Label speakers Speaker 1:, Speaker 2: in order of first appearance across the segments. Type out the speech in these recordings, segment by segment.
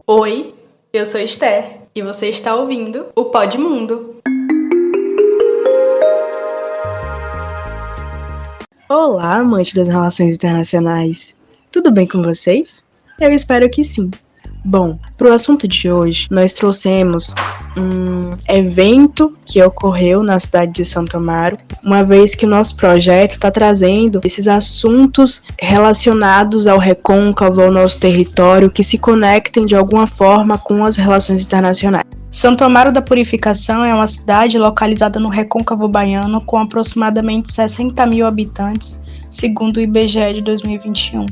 Speaker 1: Oi, eu sou Esther e você está ouvindo o Pod Mundo.
Speaker 2: Olá, amantes das relações internacionais. Tudo bem com vocês? Eu espero que sim. Bom, para o assunto de hoje, nós trouxemos um evento que ocorreu na cidade de Santo Amaro, uma vez que o nosso projeto está trazendo esses assuntos relacionados ao recôncavo, ao nosso território, que se conectem de alguma forma com as relações internacionais. Santo Amaro da Purificação é uma cidade localizada no recôncavo baiano com aproximadamente 60 mil habitantes, segundo o IBGE de 2021.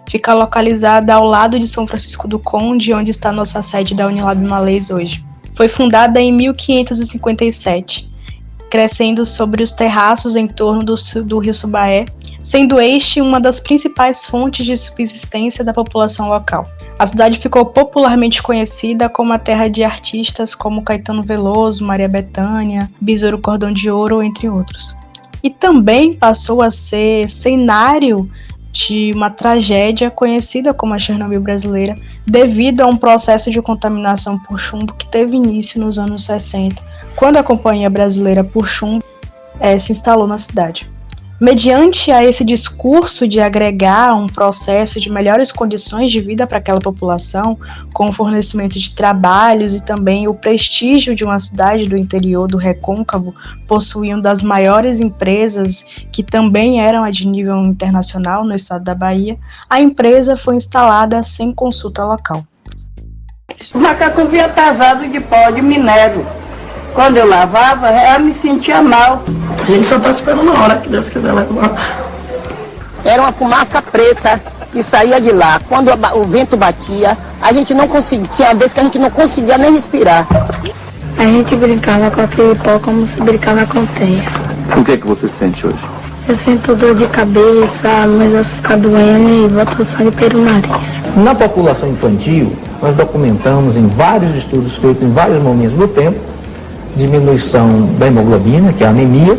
Speaker 2: Fica localizada ao lado de São Francisco do Conde, onde está nossa sede da Unilab Malês hoje. Foi fundada em 1557, crescendo sobre os terraços em torno do rio Subaé, sendo este uma das principais fontes de subsistência da população local. A cidade ficou popularmente conhecida como a terra de artistas como Caetano Veloso, Maria Bethânia, Besouro Cordão de Ouro, entre outros. E também passou a ser cenário de uma tragédia conhecida como a Chernobyl brasileira, devido a um processo de contaminação por chumbo que teve início nos anos 60, quando a Companhia Brasileira por Chumbo se instalou na cidade. Mediante a esse discurso de agregar um processo de melhores condições de vida para aquela população, com o fornecimento de trabalhos e também o prestígio de uma cidade do interior do Recôncavo, possuindo das maiores empresas que também eram de nível internacional no estado da Bahia, a empresa foi instalada sem consulta local.
Speaker 3: O macaco vinha atrasado de pó de minério. Quando eu lavava, eu me sentia mal.
Speaker 4: A gente só está esperando a hora que Deus quiser levar.
Speaker 3: Era uma fumaça preta que saía de lá. Quando o vento batia, a gente não conseguia. Tinha uma vez que a gente não conseguia nem respirar.
Speaker 5: A gente brincava com aquele pó como se brincava com teia.
Speaker 6: O que é que você sente hoje?
Speaker 5: Eu sinto dor de cabeça, meus ossos ficam doendo e boto sangue pelo nariz.
Speaker 7: Na população infantil, nós documentamos em vários estudos feitos em vários momentos do tempo, diminuição da hemoglobina, que é a anemia,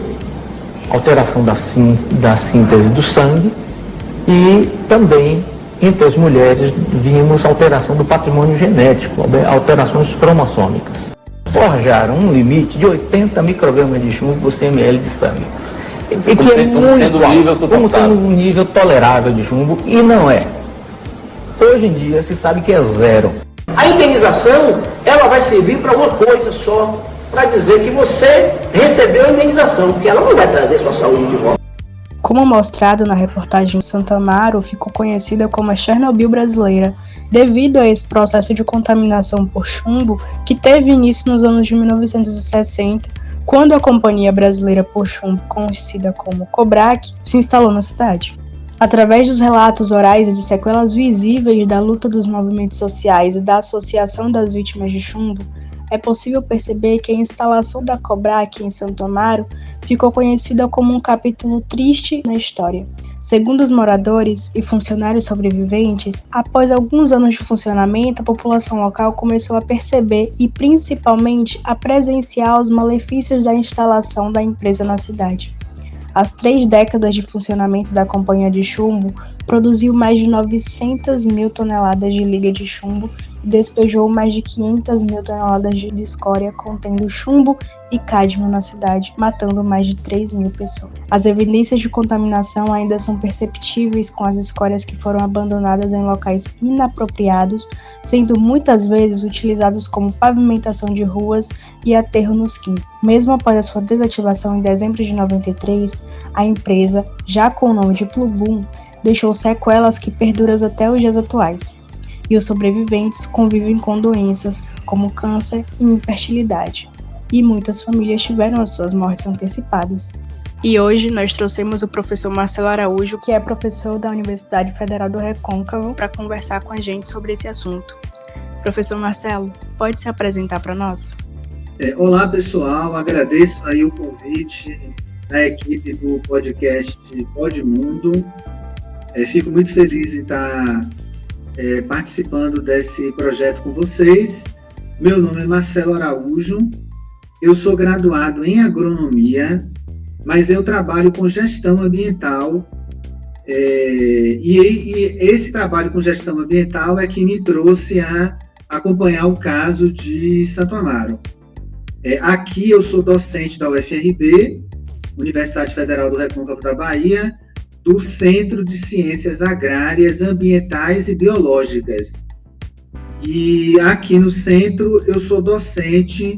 Speaker 7: alteração da síntese do sangue e também entre as mulheres vimos alteração do patrimônio genético, alterações cromossômicas. Forjaram um limite de 80 microgramas de chumbo por 100 ml de sangue. E que é muito alto, como sendo um nível tolerável de chumbo, e não é. Hoje em dia se sabe que é zero.
Speaker 4: A indenização, ela vai servir para uma coisa só, para dizer que você recebeu a indenização, porque ela não vai trazer sua saúde de volta.
Speaker 2: Como mostrado na reportagem, Santo Amaro ficou conhecida como a Chernobyl brasileira, devido a esse processo de contaminação por chumbo que teve início nos anos de 1960, quando a Companhia Brasileira por Chumbo, conhecida como COBRAC, se instalou na cidade. Através dos relatos orais e de sequelas visíveis da luta dos movimentos sociais e da Associação das Vítimas de Chumbo, é possível perceber que a instalação da COBRAC em Santo Amaro ficou conhecida como um capítulo triste na história. Segundo os moradores e funcionários sobreviventes, após alguns anos de funcionamento, a população local começou a perceber e principalmente a presenciar os malefícios da instalação da empresa na cidade. As 3 décadas de funcionamento da Companhia de Chumbo produziu mais de 900 mil toneladas de liga de chumbo e despejou mais de 500 mil toneladas de escória contendo chumbo e cádmio na cidade, matando mais de 3 mil pessoas. As evidências de contaminação ainda são perceptíveis com as escórias que foram abandonadas em locais inapropriados, sendo muitas vezes utilizados como pavimentação de ruas e aterro nos quilos. Mesmo após a sua desativação em dezembro de 93, a empresa, já com o nome de Plubum, deixou sequelas que perduram até os dias atuais. E os sobreviventes convivem com doenças como câncer e infertilidade. E muitas famílias tiveram as suas mortes antecipadas. E hoje nós trouxemos o professor Marcelo Araújo, que é professor da Universidade Federal do Recôncavo, para conversar com a gente sobre esse assunto. Professor Marcelo, pode se apresentar para nós?
Speaker 8: Olá, pessoal. Agradeço aí o convite da equipe do podcast Pod Mundo. Fico muito feliz em estar participando desse projeto com vocês. Meu nome é Marcelo Araújo. Eu sou graduado em agronomia, mas eu trabalho com gestão ambiental. E esse trabalho com gestão ambiental é que me trouxe a acompanhar o caso de Santo Amaro. Aqui eu sou docente da UFRB, Universidade Federal do Recôncavo da Bahia, do Centro de Ciências Agrárias, Ambientais e Biológicas. E aqui no centro eu sou docente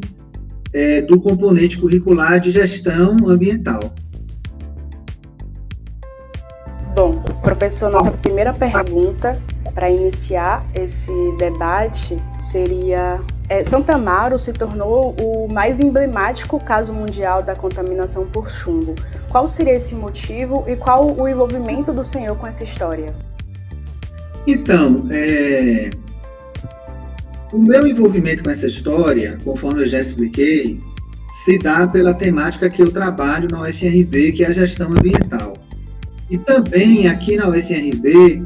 Speaker 8: do componente curricular de gestão ambiental.
Speaker 9: Bom, professor, nossa primeira pergunta para iniciar esse debate seria: Santo Amaro se tornou o mais emblemático caso mundial da contaminação por chumbo. Qual seria esse motivo e qual o envolvimento do senhor com essa história?
Speaker 8: Então, o meu envolvimento com essa história, conforme eu já expliquei, se dá pela temática que eu trabalho na UFRB, que é a gestão ambiental. E também aqui na UFRB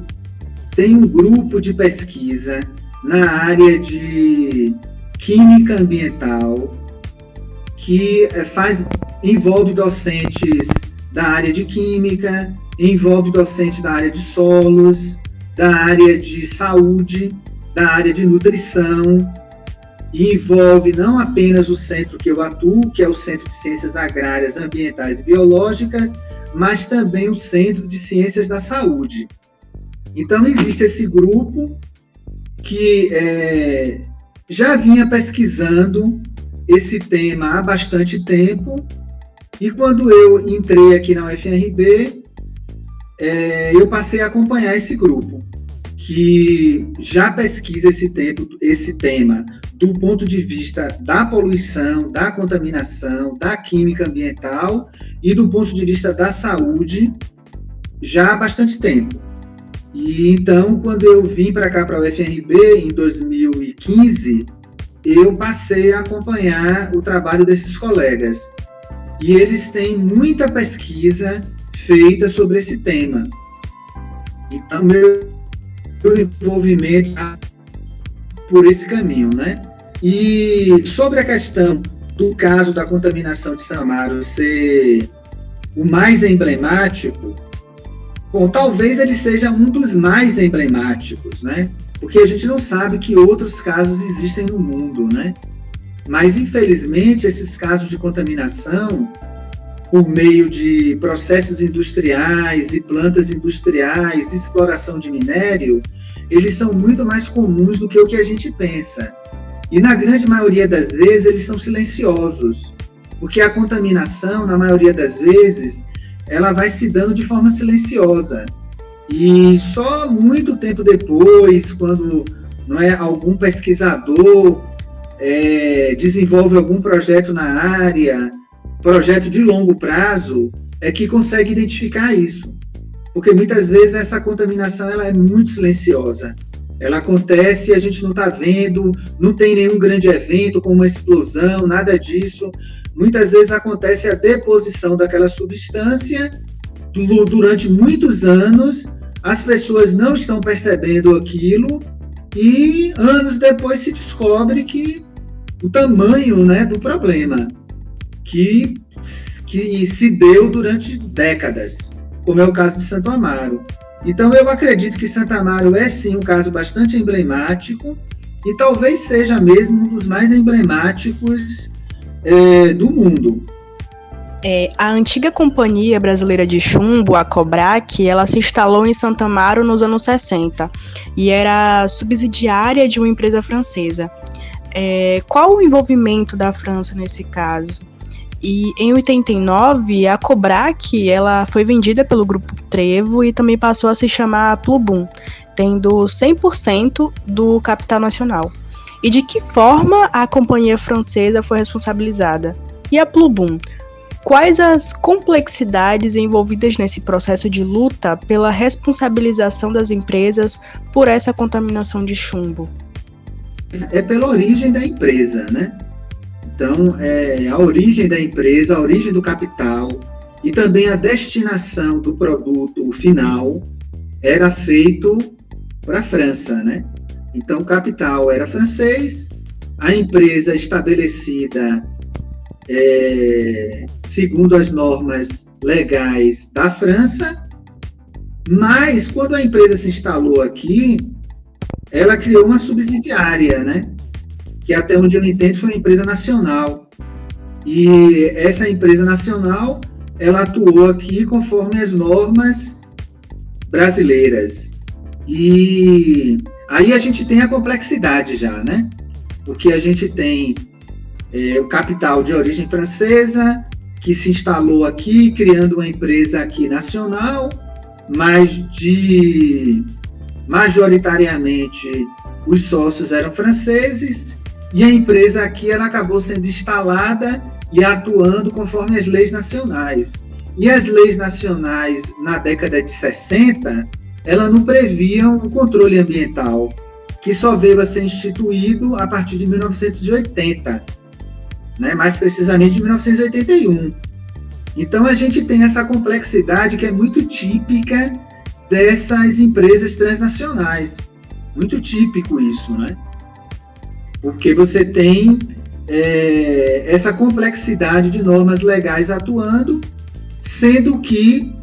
Speaker 8: tem um grupo de pesquisa na área de química ambiental que envolve docentes da área de química, envolve docentes da área de solos, da área de saúde, da área de nutrição, e envolve não apenas o centro que eu atuo, que é o Centro de Ciências Agrárias, Ambientais e Biológicas, mas também o Centro de Ciências da Saúde. Então, existe esse grupo que já vinha pesquisando esse tema há bastante tempo, e quando eu entrei aqui na UFRB, eu passei a acompanhar esse grupo, que já pesquisa esse tema do ponto de vista da poluição, da contaminação, da química ambiental e do ponto de vista da saúde já há bastante tempo. E então, quando eu vim para cá, para a UFRB, em 2015, eu passei a acompanhar o trabalho desses colegas. E eles têm muita pesquisa feita sobre esse tema. Então, meu envolvimento por esse caminho, né? E sobre a questão do caso da contaminação de Santo Amaro ser o mais emblemático, bom, talvez ele seja um dos mais emblemáticos, né? Porque a gente não sabe que outros casos existem no mundo, né? Mas, infelizmente, esses casos de contaminação por meio de processos industriais e plantas industriais, exploração de minério, eles são muito mais comuns do que o que a gente pensa. E, na grande maioria das vezes, eles são silenciosos, porque a contaminação, na maioria das vezes, ela vai se dando de forma silenciosa. E só muito tempo depois, quando algum pesquisador desenvolve algum projeto na área, projeto de longo prazo, é que consegue identificar isso. Porque muitas vezes essa contaminação ela é muito silenciosa. Ela acontece e a gente não está vendo, não tem nenhum grande evento como uma explosão, nada disso. Muitas vezes acontece a deposição daquela substância durante muitos anos, as pessoas não estão percebendo aquilo e anos depois se descobre que o tamanho, né, do problema que se deu durante décadas, como é o caso de Santo Amaro. Então, eu acredito que Santo Amaro é, sim, um caso bastante emblemático e talvez seja mesmo um dos mais emblemáticos do mundo.
Speaker 2: A antiga Companhia Brasileira de Chumbo, a Cobrac, ela se instalou em Santo Amaro nos anos 60 e era subsidiária de uma empresa francesa. Qual o envolvimento da França nesse caso? E em 89, a Cobrac ela foi vendida pelo Grupo Trevo e também passou a se chamar Plubum, tendo 100% do capital nacional. E de que forma a companhia francesa foi responsabilizada? E a Plubum? Quais as complexidades envolvidas nesse processo de luta pela responsabilização das empresas por essa contaminação de chumbo?
Speaker 8: É pela origem da empresa, né? Então, a origem da empresa, a origem do capital e também a destinação do produto final era feito para a França, né? Então, o capital era francês, a empresa estabelecida segundo as normas legais da França, mas quando a empresa se instalou aqui, ela criou uma subsidiária, né? Que até onde eu entendo foi uma empresa nacional. E essa empresa nacional, ela atuou aqui conforme as normas brasileiras. E aí a gente tem a complexidade já, né? Porque a gente tem o capital de origem francesa, que se instalou aqui, criando uma empresa aqui nacional, mas majoritariamente os sócios eram franceses, e a empresa aqui ela acabou sendo instalada e atuando conforme as leis nacionais. E as leis nacionais, na década de 60, elas não previam o controle ambiental, que só veio a ser instituído a partir de 1980, né? Mais precisamente de 1981. Então, a gente tem essa complexidade que é muito típica dessas empresas transnacionais. Muito típico isso, né? Porque você tem essa complexidade de normas legais atuando, sendo que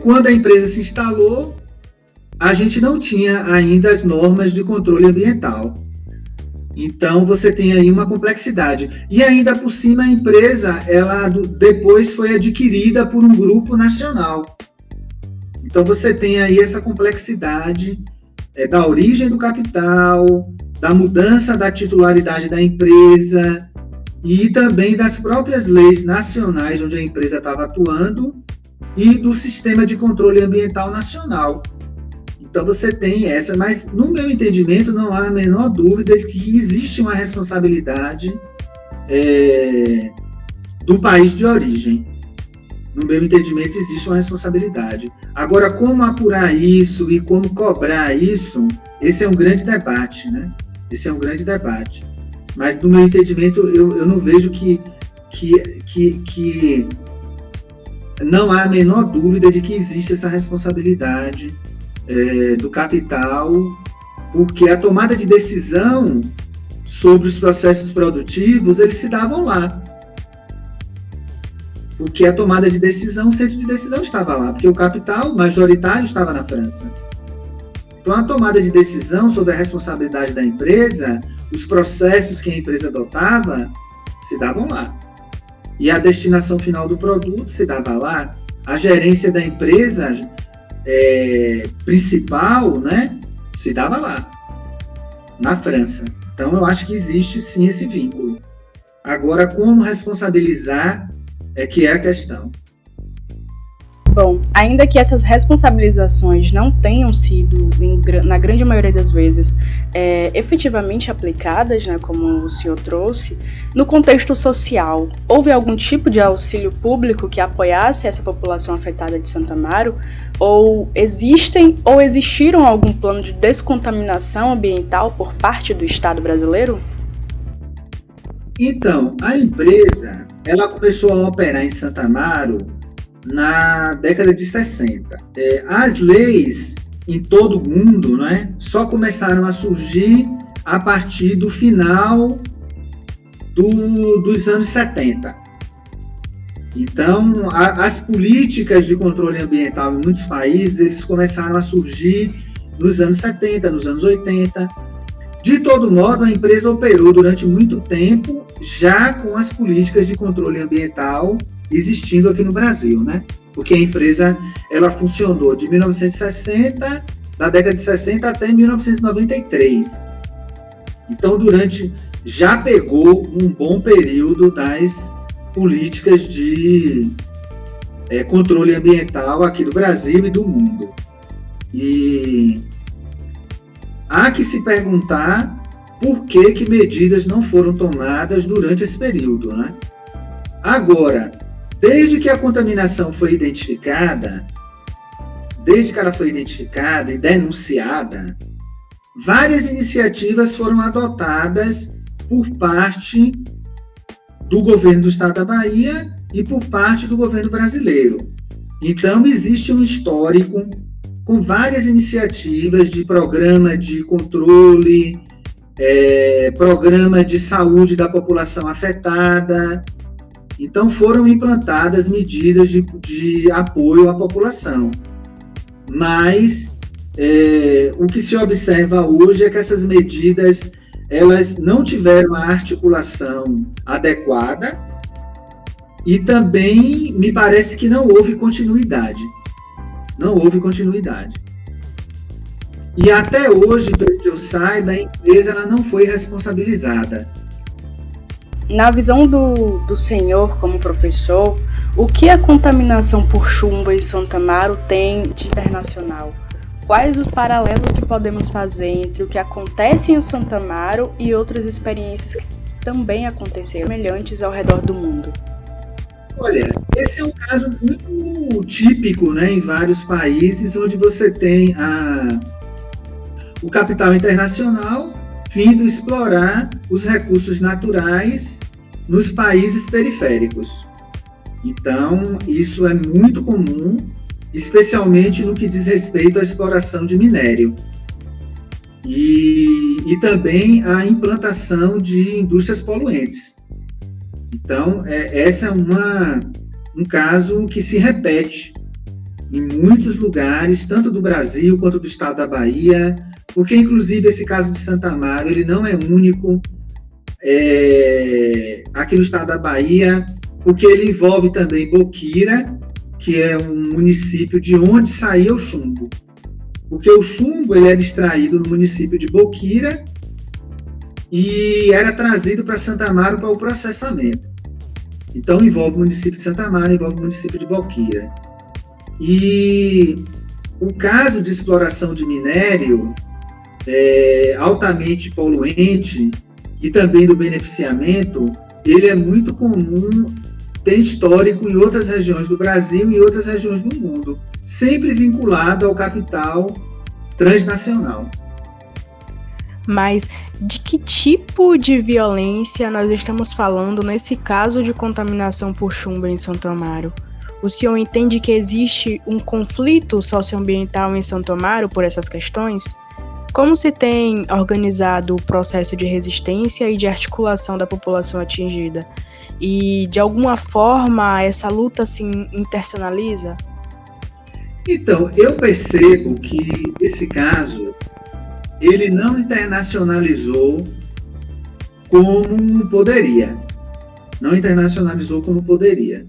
Speaker 8: quando a empresa se instalou, a gente não tinha ainda as normas de controle ambiental. Então, você tem aí uma complexidade. E ainda por cima, a empresa, ela depois foi adquirida por um grupo nacional. Então, você tem aí essa complexidade da origem do capital, da mudança da titularidade da empresa e também das próprias leis nacionais onde a empresa estava atuando e do sistema de controle ambiental nacional. Então, você tem essa, mas no meu entendimento não há a menor dúvida de que existe uma responsabilidade do país de origem. No meu entendimento, existe uma responsabilidade. Agora, como apurar isso e como cobrar isso, esse é um grande debate, né? Esse é um grande debate. Mas, no meu entendimento, eu não vejo que não há a menor dúvida de que existe essa responsabilidade do capital, porque a tomada de decisão sobre os processos produtivos, eles se davam lá. Porque a tomada de decisão, o centro de decisão estava lá, porque o capital majoritário estava na França. Então, a tomada de decisão sobre a responsabilidade da empresa, os processos que a empresa adotava, se davam lá. E a destinação final do produto se dava lá. A gerência da empresa principal, né, se dava lá, na França. Então, eu acho que existe, sim, esse vínculo. Agora, como responsabilizar que é a questão.
Speaker 9: Bom, ainda que essas responsabilizações não tenham sido, na grande maioria das vezes, efetivamente aplicadas, né, como o senhor trouxe, no contexto social, houve algum tipo de auxílio público que apoiasse essa população afetada de Santo Amaro? Ou existiram algum plano de descontaminação ambiental por parte do Estado brasileiro?
Speaker 8: Então, a empresa, ela começou a operar em Santo Amaro na década de 60. As leis em todo o mundo, né, só começaram a surgir a partir do final dos anos 70. Então, as políticas de controle ambiental em muitos países, eles começaram a surgir nos anos 70, nos anos 80. De todo modo, a empresa operou durante muito tempo já com as políticas de controle ambiental existindo aqui no Brasil, né? Porque a empresa, ela funcionou de 1960, da década de 60 até 1993. Então, já pegou um bom período das políticas de controle ambiental aqui do Brasil e do mundo. E há que se perguntar por que medidas não foram tomadas durante esse período, né? Agora, desde que a contaminação foi identificada, e denunciada, várias iniciativas foram adotadas por parte do governo do Estado da Bahia e por parte do governo brasileiro. Então, existe um histórico com várias iniciativas de programa de controle, programa de saúde da população afetada. Então, foram implantadas medidas de apoio à população. Mas o que se observa hoje é que essas medidas elas não tiveram a articulação adequada e também me parece que não houve continuidade. Não houve continuidade. E até hoje, pelo que eu saiba, a empresa ela não foi responsabilizada.
Speaker 9: Na visão do senhor como professor, o que a contaminação por chumbo em Santo Amaro tem de internacional? Quais os paralelos que podemos fazer entre o que acontece em Santo Amaro e outras experiências que também aconteceram semelhantes ao redor do mundo?
Speaker 8: Olha, esse é um caso muito típico, né, em vários países, onde você tem o capital internacional vindo explorar os recursos naturais nos países periféricos. Então, isso é muito comum, especialmente no que diz respeito à exploração de minério. E também a implantação de indústrias poluentes. Então, essa é um caso que se repete em muitos lugares, tanto do Brasil quanto do estado da Bahia, porque, inclusive, esse caso de Santo Amaro, ele não é único aqui no estado da Bahia, porque ele envolve também Boquira, que é um município de onde saía o chumbo. Porque o chumbo ele era extraído no município de Boquira e era trazido para Santo Amaro para o processamento. Então, envolve o município de Santo Amaro, envolve o município de Boquira. E o caso de exploração de minério altamente poluente e também do beneficiamento, ele é muito comum, tem histórico em outras regiões do Brasil e outras regiões do mundo, sempre vinculado ao capital transnacional.
Speaker 2: Mas de que tipo de violência nós estamos falando nesse caso de contaminação por chumbo em Santo Amaro? O senhor entende que existe um conflito socioambiental em Santo Amaro por essas questões? Como se tem organizado o processo de resistência e de articulação da população atingida? E, de alguma forma, essa luta se internacionaliza?
Speaker 8: Então, eu percebo que esse caso, ele não internacionalizou como poderia. Não internacionalizou como poderia.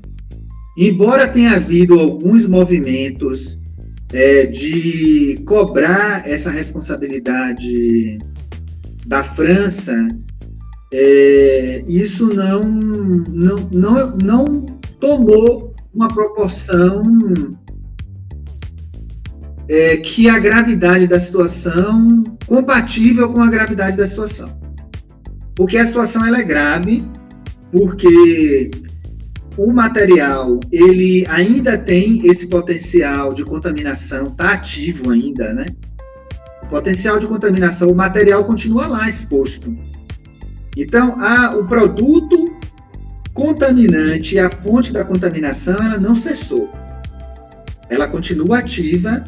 Speaker 8: Embora tenha havido alguns movimentos de cobrar essa responsabilidade da França, isso não tomou uma proporção que a gravidade da situação compatível com a gravidade da situação. Porque a situação ela é grave, porque o material ele ainda tem esse potencial de contaminação, está ativo ainda, né? O potencial de contaminação, o material continua lá exposto. Então, o produto contaminante e a fonte da contaminação, ela não cessou. Ela continua ativa,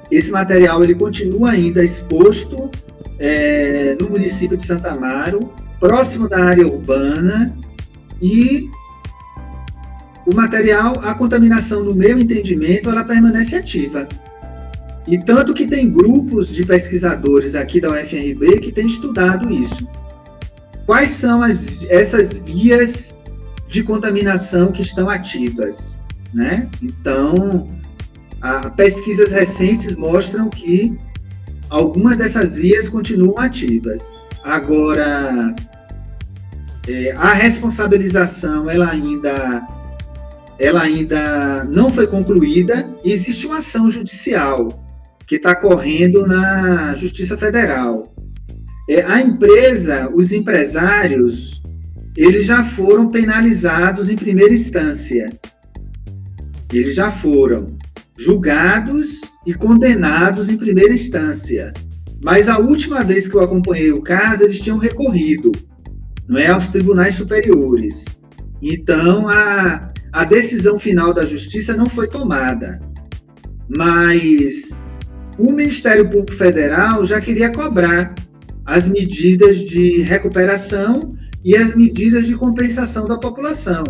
Speaker 8: esse material ele continua ainda exposto no município de Santo Amaro, próximo da área urbana, e o material, a contaminação, no meu entendimento, ela permanece ativa. E tanto que tem grupos de pesquisadores aqui da UFRB que têm estudado isso. Quais são essas vias de contaminação que estão ativas, né? Então, pesquisas recentes mostram que algumas dessas vias continuam ativas. Agora, a responsabilização ela ainda não foi concluída. Existe uma ação judicial que está correndo na Justiça Federal. A empresa, os empresários, eles já foram penalizados em primeira instância. Eles já foram julgados e condenados em primeira instância. Mas a última vez que eu acompanhei o caso, eles tinham recorrido, não é, aos tribunais superiores. Então, a decisão final da Justiça não foi tomada. Mas o Ministério Público Federal já queria cobrar as medidas de recuperação e as medidas de compensação da população,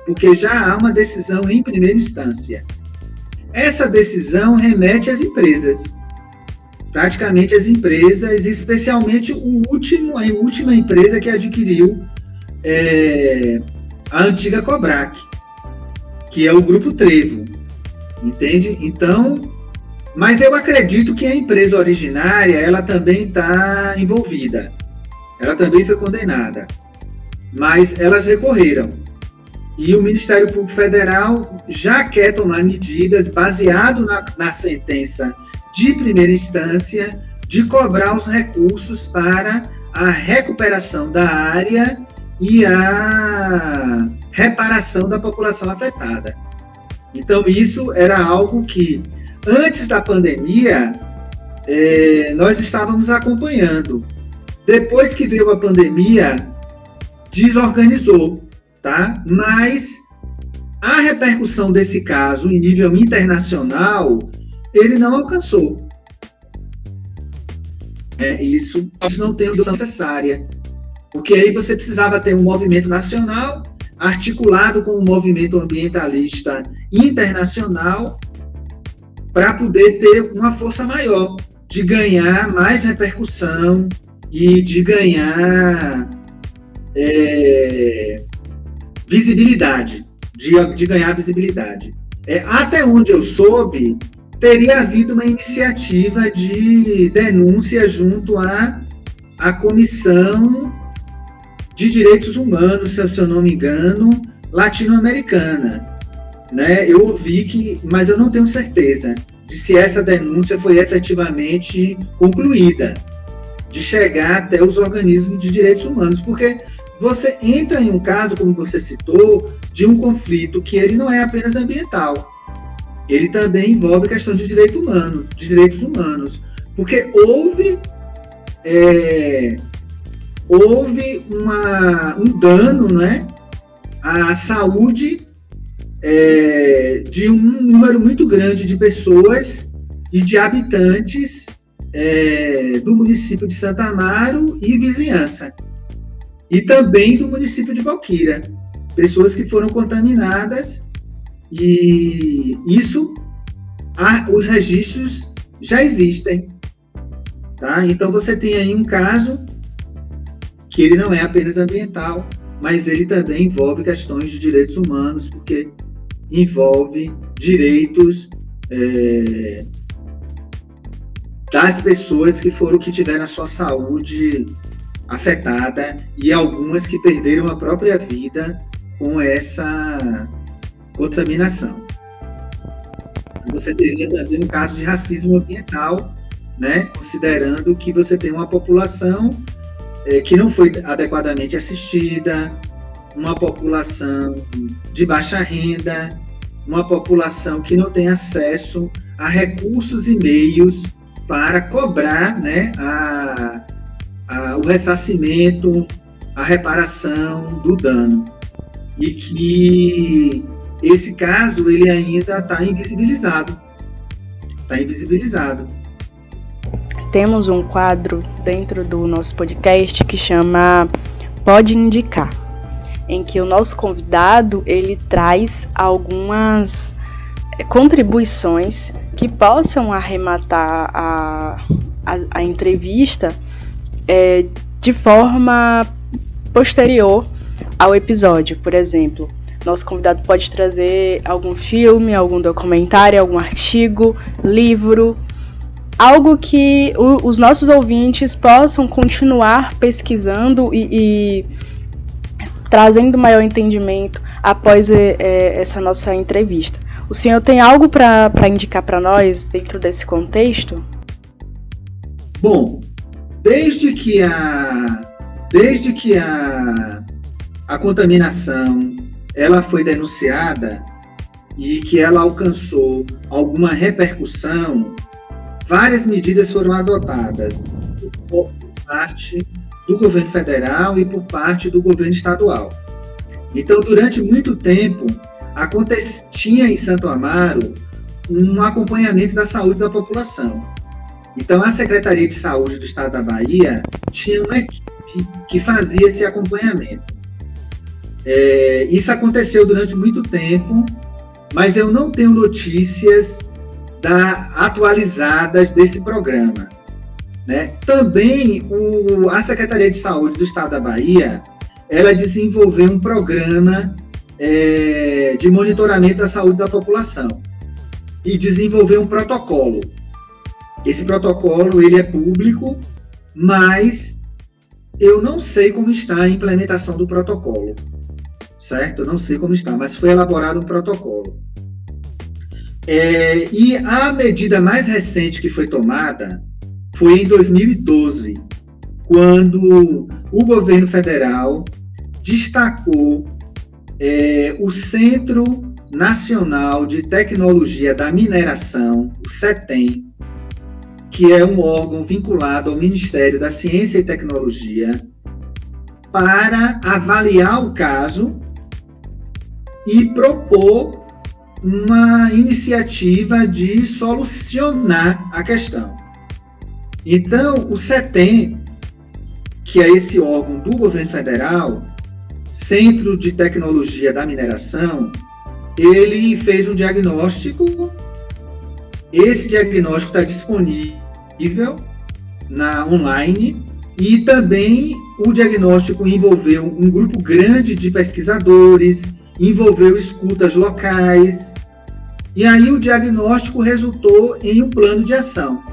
Speaker 8: porque já há uma decisão em primeira instância. essa decisão remete às empresas. Praticamente as empresas, especialmente a última empresa que adquiriu a antiga Cobrac, que é o Grupo Trevo, entende? Então, mas eu acredito que a empresa originária, ela também está envolvida, ela também foi condenada, mas elas recorreram. E o Ministério Público Federal já quer tomar medidas baseado na sentença de primeira instância de cobrar os recursos para a recuperação da área e a reparação da população afetada. Então, isso era algo que, antes da pandemia, nós estávamos acompanhando. Depois que veio a pandemia, desorganizou, tá? Mas a repercussão desse caso em nível internacional, ele não alcançou. Isso não tem a condição necessária. Porque aí você precisava ter um movimento nacional articulado com um movimento ambientalista internacional para poder ter uma força maior, de ganhar mais repercussão e de ganhar visibilidade, de ganhar visibilidade. Até onde eu soube, teria havido uma iniciativa de denúncia junto à Comissão de Direitos Humanos, se eu não me engano, latino-americana, né? Eu ouvi mas eu não tenho certeza de se essa denúncia foi efetivamente concluída, de chegar até os organismos de direitos humanos, porque você entra em um caso, como você citou, de um conflito que ele não é apenas ambiental, ele também envolve questão de direitos humanos, porque houve um dano, né, à saúde de um número muito grande de pessoas e de habitantes do município de Santo Amaro e vizinhança, e também do município de Valqueira, pessoas que foram contaminadas, e isso, os registros já existem, tá? Então você tem aí um caso que ele não é apenas ambiental, mas ele também envolve questões de direitos humanos, porque envolve direitos das pessoas que tiveram a sua saúde afetada, e algumas que perderam a própria vida com essa contaminação. Você teria também um caso de racismo ambiental, né, considerando que você tem uma população que não foi adequadamente assistida, uma população de baixa renda, uma população que não tem acesso a recursos e meios para cobrar, né, o ressarcimento, a reparação do dano. E que esse caso ele ainda está invisibilizado.
Speaker 9: Temos um quadro dentro do nosso podcast que chama Pode Indicar, em que o nosso convidado ele traz algumas contribuições que possam arrematar a entrevista de forma posterior ao episódio. Por exemplo, nosso convidado pode trazer algum filme, algum documentário, algum artigo, livro, algo que os nossos ouvintes possam continuar pesquisando e trazendo maior entendimento após essa nossa entrevista. O senhor tem algo para indicar para nós dentro desse contexto?
Speaker 8: Bom, desde que a contaminação ela foi denunciada e que ela alcançou alguma repercussão, várias medidas foram adotadas por parte do governo federal e por parte do governo estadual. Então, durante muito tempo, tinha em Santo Amaro um acompanhamento da saúde da população. Então, a Secretaria de Saúde do Estado da Bahia tinha uma equipe que fazia esse acompanhamento. Isso aconteceu durante muito tempo, mas eu não tenho notícias atualizadas desse programa, né? Também a Secretaria de Saúde do Estado da Bahia, ela desenvolveu um programa de monitoramento da saúde da população e desenvolveu um protocolo. Esse protocolo ele é público, mas eu não sei como está a implementação do protocolo, certo? Eu não sei como está, mas foi elaborado um protocolo. E a medida mais recente que foi tomada foi em 2012, quando o governo federal destacou o Centro Nacional de Tecnologia da Mineração, o CETEM, que é um órgão vinculado ao Ministério da Ciência e Tecnologia, para avaliar o caso e propor uma iniciativa de solucionar a questão. Então, o CETEM, que é esse órgão do governo federal, Centro de Tecnologia da Mineração, ele fez um diagnóstico. Esse diagnóstico está disponível online, e também o diagnóstico envolveu um grupo grande de pesquisadores, envolveu escutas locais, e aí o diagnóstico resultou em um plano de ação.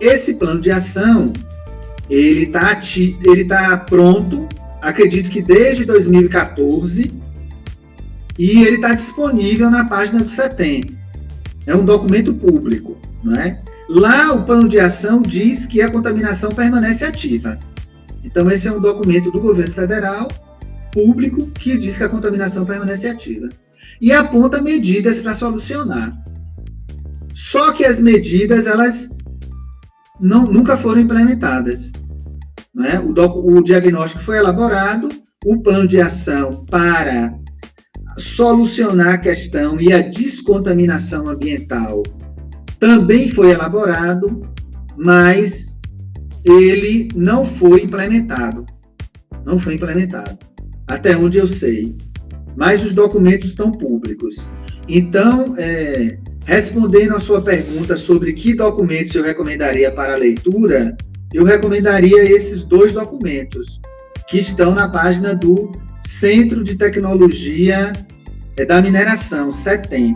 Speaker 8: Esse plano de ação, ele tá pronto, acredito que desde 2014, e ele está disponível na página do CETEM. É um documento público, não é? Lá o plano de ação diz que a contaminação permanece ativa. Então esse é um documento do governo federal, público, que diz que a contaminação permanece ativa. E aponta medidas para solucionar. Só que as medidas, elas nunca foram implementadas, não é? O diagnóstico foi elaborado, o plano de ação para solucionar a questão e a descontaminação ambiental também foi elaborado, mas ele não foi implementado. Não foi implementado, até onde eu sei. Mas os documentos estão públicos. Então, respondendo a sua pergunta sobre que documentos eu recomendaria para a leitura, eu recomendaria esses 2 documentos, que estão na página do Centro de Tecnologia da Mineração, CETEM,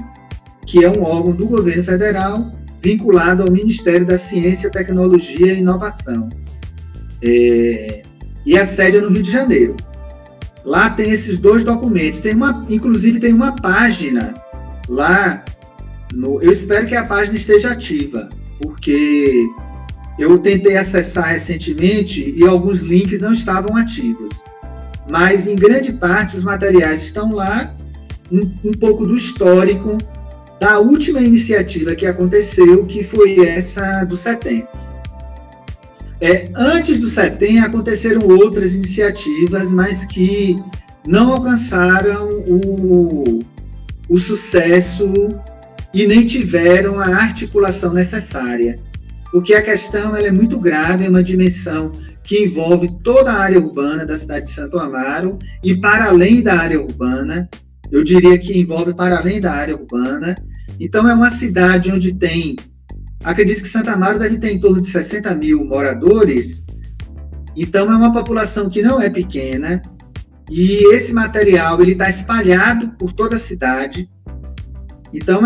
Speaker 8: que é um órgão do governo federal vinculado ao Ministério da Ciência, Tecnologia e Inovação. E a sede é no Rio de Janeiro. Lá tem esses 2 documentos. Inclusive tem uma página lá, eu espero que a página esteja ativa, porque eu tentei acessar recentemente e alguns links não estavam ativos. Mas, em grande parte, os materiais estão lá, um pouco do histórico da última iniciativa que aconteceu, que foi essa do CETEM. Antes do CETEM, aconteceram outras iniciativas, mas que não alcançaram o sucesso e nem tiveram a articulação necessária. Porque a questão ela é muito grave, é uma dimensão que envolve toda a área urbana da cidade de Santo Amaro e para além da área urbana, eu diria que envolve para além da área urbana. Então, é uma cidade onde tem, acredito que Santo Amaro deve ter em torno de 60 mil moradores, então é uma população que não é pequena, e esse material ele está espalhado por toda a cidade. Então,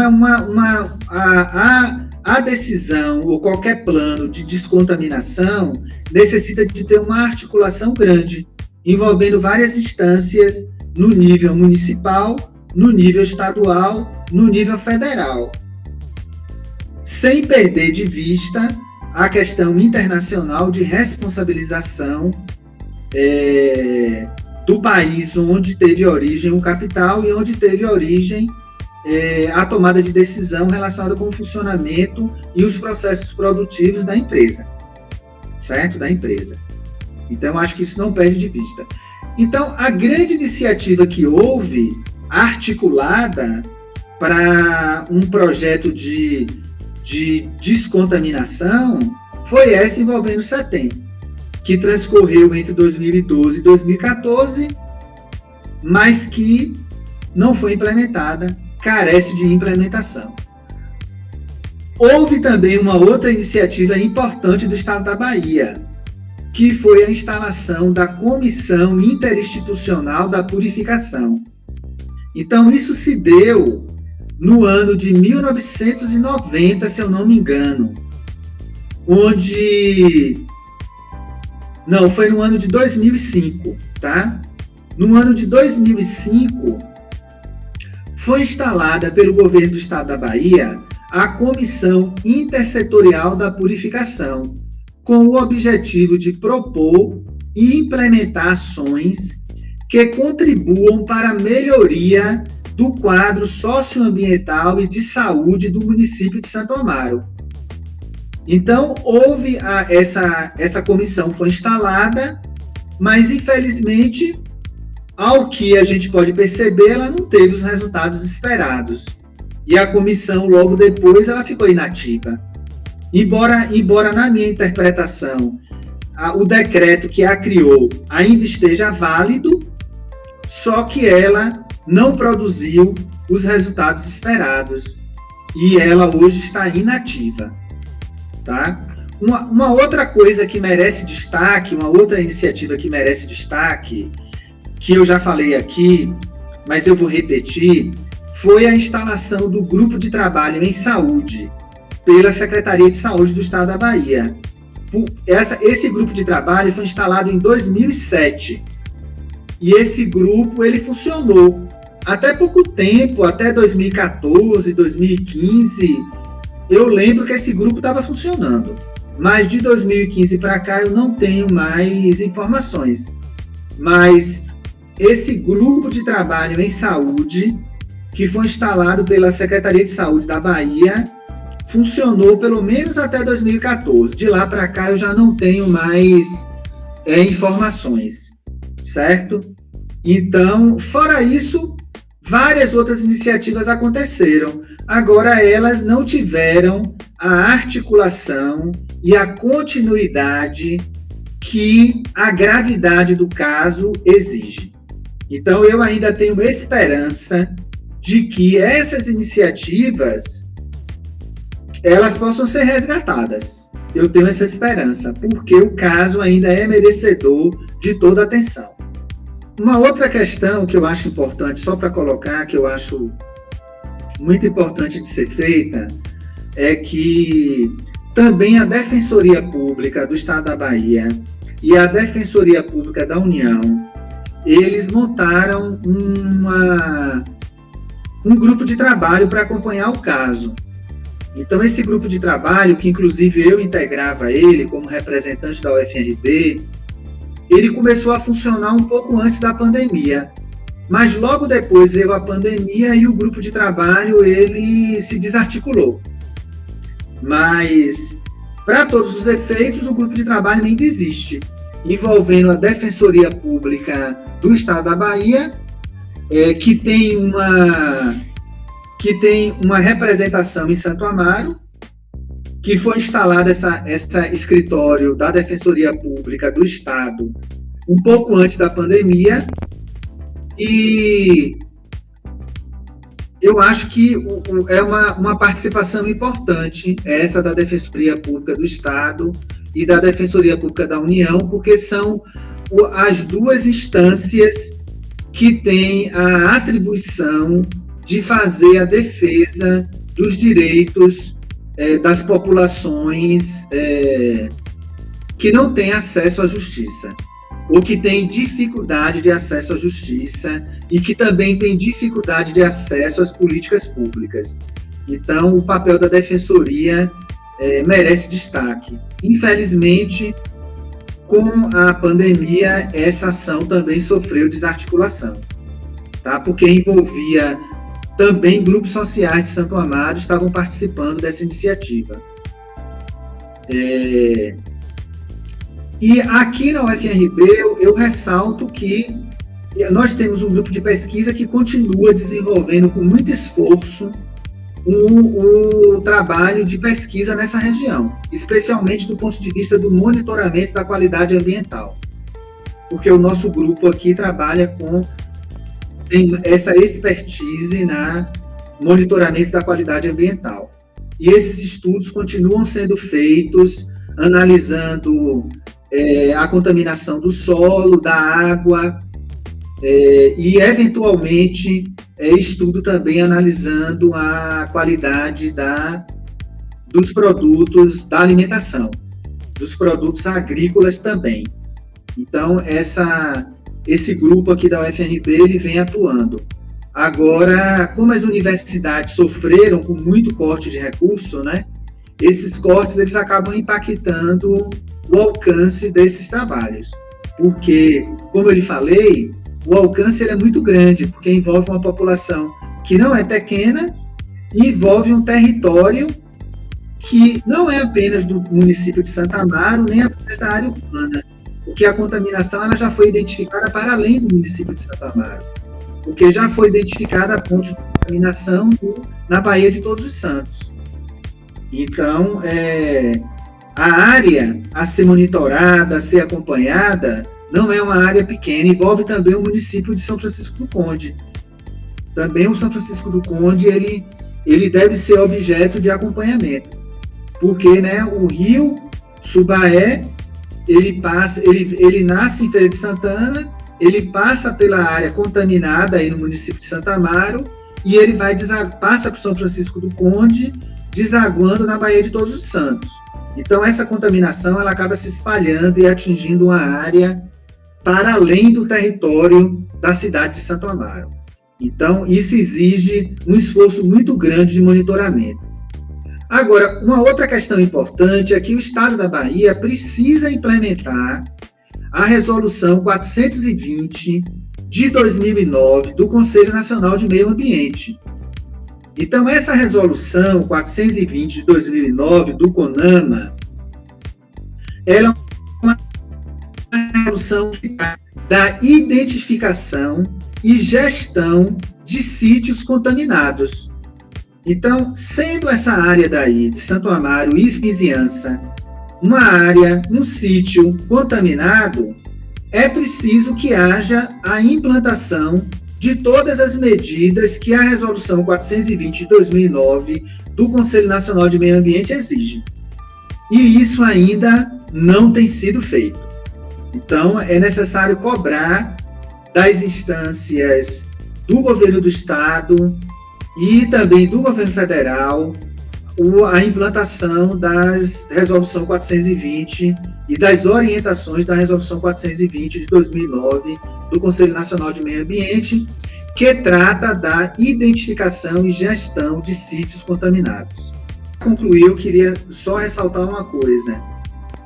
Speaker 8: a decisão ou qualquer plano de descontaminação necessita de ter uma articulação grande, envolvendo várias instâncias no nível municipal, no nível estadual, no nível federal, sem perder de vista a questão internacional de responsabilização do país onde teve origem o capital e onde teve origem a tomada de decisão relacionada com o funcionamento e os processos produtivos da empresa, certo? Da empresa. Então, acho que isso não perde de vista. Então, a grande iniciativa que houve, articulada para um projeto de descontaminação, foi essa envolvendo o CETEM, que transcorreu entre 2012 e 2014, mas que não foi implementada, carece de implementação. Houve também uma outra iniciativa importante do Estado da Bahia, que foi a instalação da Comissão Interinstitucional da Purificação. Então, isso se deu no ano de 1990, se eu não me engano, Não, foi no ano de 2005, tá? No ano de 2005, foi instalada pelo governo do Estado da Bahia a Comissão Intersetorial da Purificação, com o objetivo de propor e implementar ações que contribuam para a melhoria do quadro socioambiental e de saúde do município de Santo Amaro. Então, houve essa comissão foi instalada, mas, infelizmente, ao que a gente pode perceber, ela não teve os resultados esperados. E a comissão, logo depois, ela ficou inativa. Embora na minha interpretação, o decreto que a criou ainda esteja válido, só que ela não produziu os resultados esperados. E ela hoje está inativa. Tá? Uma outra coisa que merece destaque, uma outra iniciativa que merece destaque, que eu já falei aqui, mas eu vou repetir, foi a instalação do Grupo de Trabalho em Saúde pela Secretaria de Saúde do Estado da Bahia. Esse grupo de trabalho foi instalado em 2007 e esse grupo ele funcionou até pouco tempo, até 2014, 2015. Eu lembro que esse grupo estava funcionando, mas de 2015 para cá eu não tenho mais informações. Mas esse grupo de trabalho em saúde, que foi instalado pela Secretaria de Saúde da Bahia, funcionou pelo menos até 2014. De lá para cá eu já não tenho mais informações, certo? Então, fora isso, várias outras iniciativas aconteceram. Agora, elas não tiveram a articulação e a continuidade que a gravidade do caso exige. Então, eu ainda tenho esperança de que essas iniciativas elas possam ser resgatadas. Eu tenho essa esperança, porque o caso ainda é merecedor de toda atenção. Uma outra questão que eu acho importante, só para colocar, que eu acho muito importante de ser feita, é que também a Defensoria Pública do Estado da Bahia e a Defensoria Pública da União, eles montaram um grupo de trabalho para acompanhar o caso. Então, esse grupo de trabalho, que inclusive eu integrava ele como representante da UFRB, ele começou a funcionar um pouco antes da pandemia. Mas logo depois veio a pandemia e o grupo de trabalho ele se desarticulou. Mas, para todos os efeitos, o grupo de trabalho ainda existe, envolvendo a Defensoria Pública do Estado da Bahia, que tem uma representação em Santo Amaro, que foi instalado esse escritório da Defensoria Pública do Estado um pouco antes da pandemia. E eu acho que é uma participação importante essa da Defensoria Pública do Estado e da Defensoria Pública da União, porque são as duas instâncias que têm a atribuição de fazer a defesa dos direitos das populações que não têm acesso à justiça, ou que têm dificuldade de acesso à justiça e que também têm dificuldade de acesso às políticas públicas. Então, o papel da Defensoria merece destaque. Infelizmente, com a pandemia, essa ação também sofreu desarticulação, tá? Porque envolvia também grupos sociais de Santo Amaro estavam participando dessa iniciativa. E aqui na UFRB eu ressalto que nós temos um grupo de pesquisa que continua desenvolvendo com muito esforço o trabalho de pesquisa nessa região, especialmente do ponto de vista do monitoramento da qualidade ambiental, porque o nosso grupo aqui trabalha tem essa expertise monitoramento da qualidade ambiental. E esses estudos continuam sendo feitos, analisando a contaminação do solo, da água, e, eventualmente, estudo também analisando a qualidade dos produtos da alimentação, dos produtos agrícolas também. Então, esse grupo aqui da UFRB, ele vem atuando. Agora, como as universidades sofreram com muito corte de recurso, né, esses cortes eles acabam impactando o alcance desses trabalhos. Porque, como eu lhe falei, o alcance ele é muito grande, porque envolve uma população que não é pequena e envolve um território que não é apenas do município de Santo Amaro, nem apenas da área urbana, porque a contaminação ela já foi identificada para além do município de Santo Amaro, porque já foi identificada pontos de contaminação na Baía de Todos os Santos. Então, a área a ser monitorada, a ser acompanhada, não é uma área pequena, envolve também o município de São Francisco do Conde. Também o São Francisco do Conde, ele deve ser objeto de acompanhamento, porque, né, o rio Subaé, ele nasce em Feira de Santana, ele passa pela área contaminada aí no município de Santo Amaro, e ele passa para São Francisco do Conde, desaguando na Baía de Todos os Santos. Então, essa contaminação ela acaba se espalhando e atingindo uma área para além do território da cidade de Santo Amaro. Então, isso exige um esforço muito grande de monitoramento. Agora, uma outra questão importante é que o Estado da Bahia precisa implementar a Resolução 420 de 2009 do Conselho Nacional de Meio Ambiente. Então, essa Resolução 420 de 2009 do CONAMA, ela é uma resolução da identificação e gestão de sítios contaminados. Então, sendo essa área daí, de Santo Amaro e vizinhança, uma área, um sítio contaminado, é preciso que haja a implantação de todas as medidas que a Resolução 420 de 2009 do Conselho Nacional de Meio Ambiente exige. E isso ainda não tem sido feito. Então, é necessário cobrar das instâncias do governo do Estado e também do governo federal a implantação da Resolução 420 e das orientações da Resolução 420 de 2009 do Conselho Nacional de Meio Ambiente, que trata da identificação e gestão de sítios contaminados. Para concluir, eu queria só ressaltar uma coisa.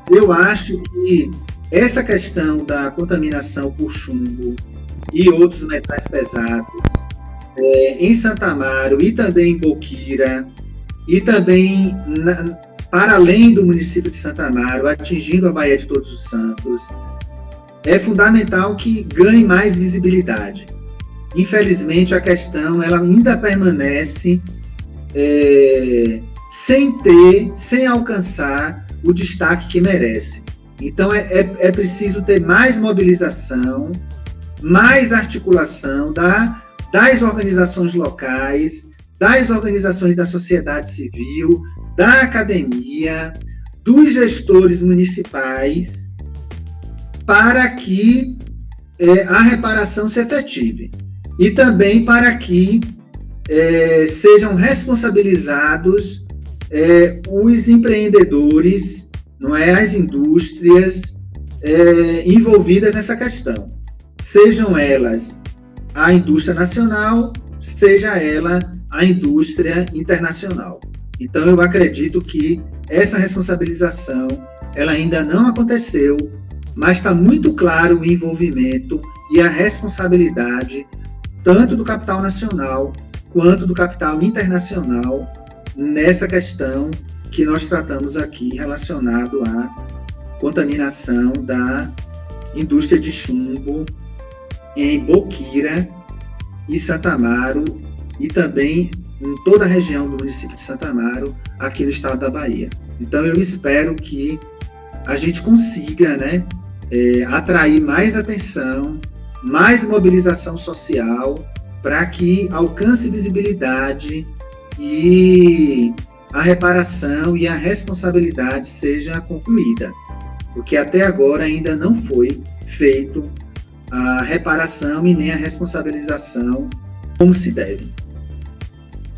Speaker 8: Eu acho que essa questão da contaminação por chumbo e outros metais pesados em Santo Amaro e também em Boquira, e também para além do município de Santo Amaro, atingindo a Baía de Todos os Santos, é fundamental que ganhe mais visibilidade. Infelizmente, a questão ela ainda permanece sem alcançar o destaque que merece. Então, é preciso ter mais mobilização, mais articulação das organizações locais, das organizações da sociedade civil, da academia, dos gestores municipais, para que a reparação se efetive. E também para que sejam responsabilizados os empreendedores, não é, as indústrias envolvidas nessa questão. Sejam elas a indústria nacional, seja ela a indústria internacional. Então, eu acredito que essa responsabilização ela ainda não aconteceu, mas está muito claro o envolvimento e a responsabilidade tanto do capital nacional quanto do capital internacional nessa questão que nós tratamos aqui relacionado à contaminação da indústria de chumbo em Boquira e Santo Amaro, e também em toda a região do município de Santo Amaro, aqui no estado da Bahia. Então, eu espero que a gente consiga, né, atrair mais atenção, mais mobilização social para que alcance visibilidade e a reparação e a responsabilidade seja concluída, porque até agora ainda não foi feito a reparação e nem a responsabilização como se deve.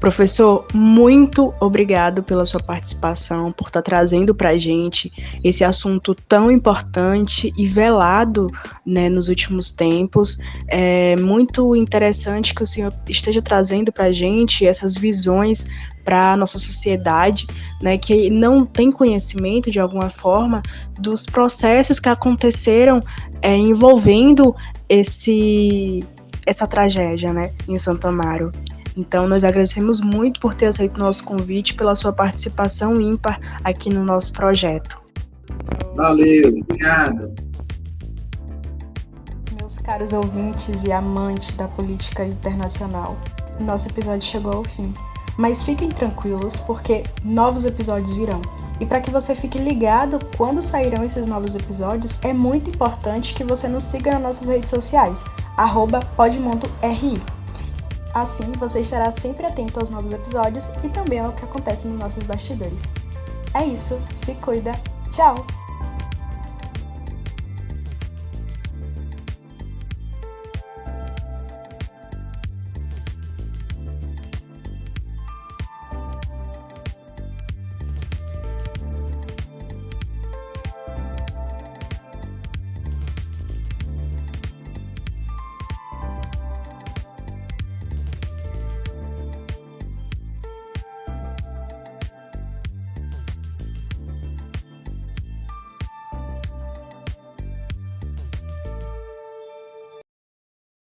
Speaker 2: Professor, muito obrigado pela sua participação, por estar trazendo para a gente esse assunto tão importante e velado, né, nos últimos tempos. É muito interessante que o senhor esteja trazendo para a gente essas visões para a nossa sociedade, né, que não tem conhecimento, de alguma forma, dos processos que aconteceram envolvendo essa tragédia, né, em Santo Amaro. Então, nós agradecemos muito por ter aceito o nosso convite, pela sua participação ímpar aqui no nosso projeto.
Speaker 8: Valeu, obrigado.
Speaker 1: Meus caros ouvintes e amantes da política internacional, nosso episódio chegou ao fim. Mas fiquem tranquilos, porque novos episódios virão. E para que você fique ligado quando sairão esses novos episódios, é muito importante que você nos siga nas nossas redes sociais, @podmundoRI. Assim, você estará sempre atento aos novos episódios e também ao que acontece nos nossos bastidores. É isso, se cuida, tchau!